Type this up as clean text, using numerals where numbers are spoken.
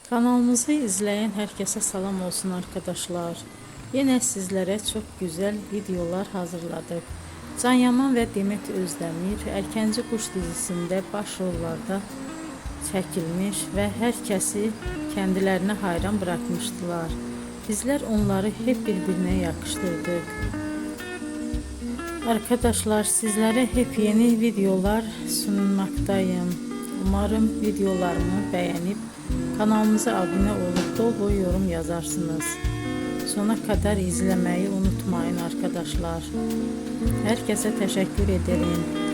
Kanalımızı izleyen herkese salam olsun arkadaşlar. Yine sizlere çok güzel videolar hazırladık. Can Yaman ve Demet Özdemir Erkenci Kuş dizisinde başrollarda çekilmiş ve herkesi kendilerine hayran bırakmıştılar. Bizler onları hep birbirine yakıştırdık. Arkadaşlar sizlere hep yeni videolar sunmaktayım. Umarım videolarımı beğenip kanalımıza abone olup dolu dolu yorum yazarsınız. Sona kadar izlemeyi unutmayın arkadaşlar. Herkese teşekkür ederim.